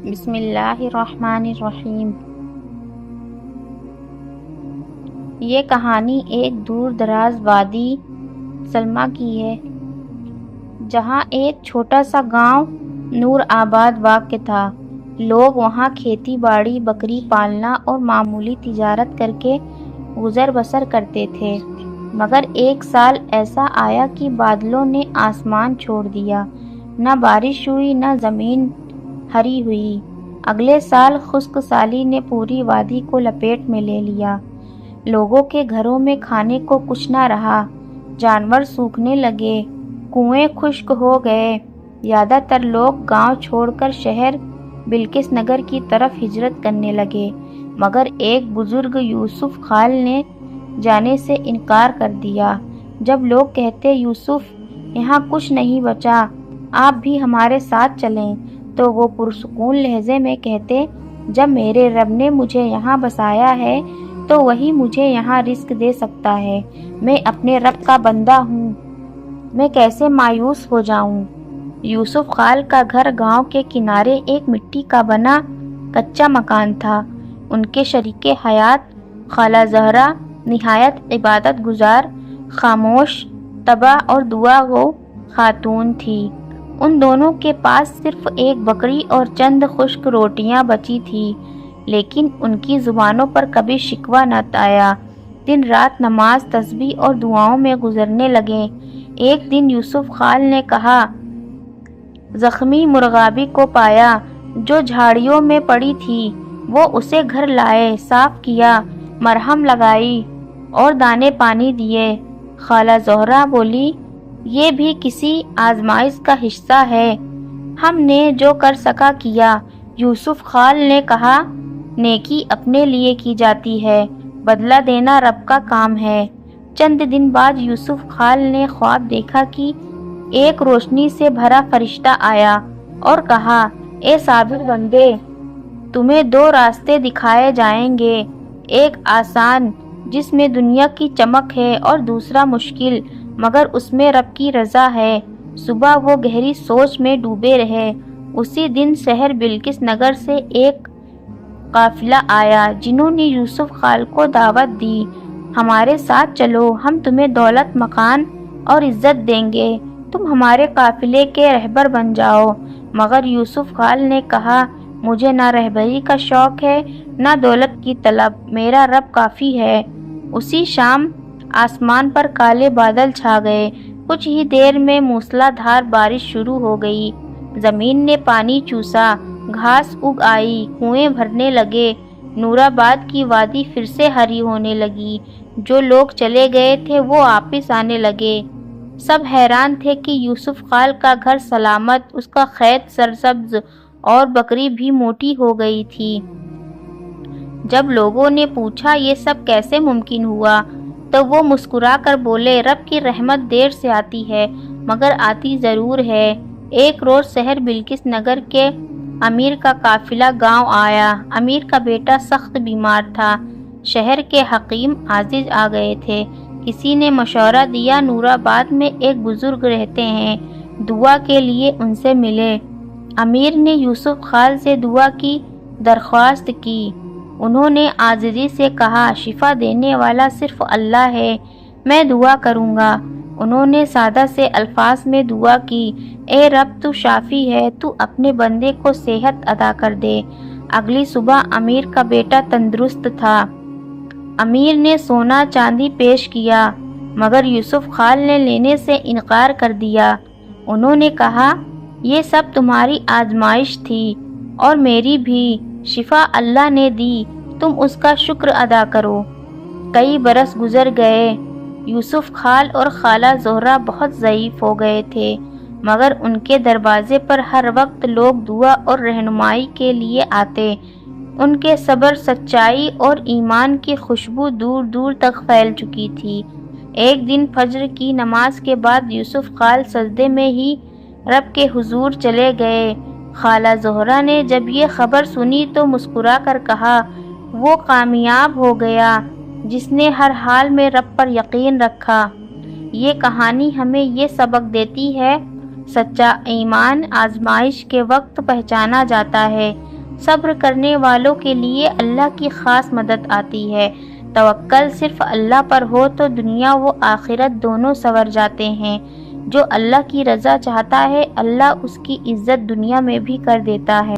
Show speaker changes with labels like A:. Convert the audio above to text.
A: بسم اللہ الرحمن الرحیم۔ یہ کہانی ایک دور دراز وادی سلما کی ہے، جہاں ایک چھوٹا سا گاؤں نور آباد واقع تھا۔ لوگ وہاں کھیتی باڑی، بکری پالنا اور معمولی تجارت کر کے گزر بسر کرتے تھے، مگر ایک سال ایسا آیا کہ بادلوں نے آسمان چھوڑ دیا، نہ بارش ہوئی نہ زمین ہری ہوئی۔ اگلے سال خشک سالی نے پوری وادی کو لپیٹ میں لے لیا۔ لوگوں کے گھروں میں کھانے کو کچھ نہ رہا، جانور سوکھنے لگے، کنویں خشک ہو گئے۔ زیادہ تر لوگ گاؤں چھوڑ کر شہر بلقیس نگر کی طرف ہجرت کرنے لگے، مگر ایک بزرگ یوسف خال نے جانے سے انکار کر دیا۔ جب لوگ کہتے یوسف یہاں کچھ نہیں بچا، آپ بھی ہمارے ساتھ چلیں، تو وہ پرسکون لہجے میں کہتے، جب میرے رب نے مجھے یہاں بسایا ہے تو وہی مجھے یہاں رزق دے سکتا ہے۔ میں اپنے رب کا بندہ ہوں، میں کیسے مایوس ہو جاؤں۔ یوسف خال کا گھر گاؤں کے کنارے ایک مٹی کا بنا کچا مکان تھا۔ ان کے شریک حیات خالہ زہرا نہایت عبادت گزار، خاموش، طبع اور دعا گو خاتون تھی۔ ان دونوں کے پاس صرف ایک بکری اور چند خشک روٹیاں بچی تھی، لیکن ان کی زبانوں پر کبھی شکوہ نہ آیا۔ دن رات نماز، تسبیح اور دعاؤں میں گزرنے لگے۔ ایک دن یوسف خال نے کہا، زخمی مرغابی کو پایا جو جھاڑیوں میں پڑی تھی، وہ اسے گھر لائے، صاف کیا، مرہم لگائی اور دانے پانی دیے۔ خالہ زہرا بولی، یہ بھی کسی آزمائش کا حصہ ہے، ہم نے جو کر سکا کیا۔ یوسف خال نے کہا، نیکی اپنے لیے کی جاتی ہے، بدلہ دینا رب کا کام ہے۔ چند دن بعد یوسف خال نے خواب دیکھا کہ ایک روشنی سے بھرا فرشتہ آیا اور کہا، اے صابر بندے، تمہیں دو راستے دکھائے جائیں گے، ایک آسان جس میں دنیا کی چمک ہے، اور دوسرا مشکل مگر اس میں رب کی رضا ہے۔ صبح وہ گہری سوچ میں ڈوبے رہے۔ اسی دن شہر بلقیس نگر سے ایک قافلہ آیا، جنہوں نے یوسف خال کو دعوت دی، ہمارے ساتھ چلو، ہم تمہیں دولت، مکان اور عزت دیں گے، تم ہمارے قافلے کے رہبر بن جاؤ۔ مگر یوسف خال نے کہا، مجھے نہ رہبری کا شوق ہے نہ دولت کی طلب، میرا رب کافی ہے۔ اسی شام آسمان پر کالے بادل چھا گئے۔ کچھ ہی دیر میں موسلا دھار بارش شروع ہو گئی۔ زمین نے پانی چوسا، گھاس اگ آئی، کنویں بھرنے لگے۔ نور آباد کی وادی پھر سے ہری ہونے لگی۔ جو لوگ چلے گئے تھے وہ واپس آنے لگے۔ سب حیران تھے کہ یوسف خال کا گھر سلامت، اس کا کھیت سرسبز اور بکری بھی موٹی ہو گئی تھی۔ جب لوگوں نے پوچھا یہ سب کیسے ممکن ہوا، تو وہ مسکرا کر بولے، رب کی رحمت دیر سے آتی ہے مگر آتی ضرور ہے۔ ایک روز شہر بلقیس نگر کے امیر کا قافلہ گاؤں آیا۔ امیر کا بیٹا سخت بیمار تھا۔ شہر کے حکیم عزیز آ گئے تھے۔ کسی نے مشورہ دیا، نور آباد میں ایک بزرگ رہتے ہیں، دعا کے لیے ان سے ملے۔ امیر نے یوسف خال سے دعا کی درخواست کی۔ انہوں نے عاجزی سے کہا، شفا دینے والا صرف اللہ ہے، میں دعا کروں گا۔ انہوں نے سادہ سے الفاظ میں دعا کی، اے رب، تو شافی ہے، تو اپنے بندے کو صحت عطا کر دے۔ اگلی صبح امیر کا بیٹا تندرست تھا۔ امیر نے سونا چاندی پیش کیا، مگر یوسف خال نے لینے سے انکار کر دیا۔ انہوں نے کہا، یہ سب تمہاری آزمائش تھی اور میری بھی، شفا اللہ نے دی، تم اس کا شکر ادا کرو۔ کئی برس گزر گئے۔ یوسف خال اور خالہ زہرا بہت ضعیف ہو گئے تھے، مگر ان کے دروازے پر ہر وقت لوگ دعا اور رہنمائی کے لیے آتے۔ ان کے صبر، سچائی اور ایمان کی خوشبو دور دور تک پھیل چکی تھی۔ ایک دن فجر کی نماز کے بعد یوسف خال سجدے میں ہی رب کے حضور چلے گئے۔ خالہ زہرا نے جب یہ خبر سنی تو مسکرا کر کہا، وہ کامیاب ہو گیا جس نے ہر حال میں رب پر یقین رکھا۔ یہ کہانی ہمیں یہ سبق دیتی ہے، سچا ایمان آزمائش کے وقت پہچانا جاتا ہے، صبر کرنے والوں کے لیے اللہ کی خاص مدد آتی ہے۔ توکل صرف اللہ پر ہو تو دنیا و آخرت دونوں سنور جاتے ہیں۔ جو اللہ کی رضا چاہتا ہے اللہ اس کی عزت دنیا میں بھی کر دیتا ہے۔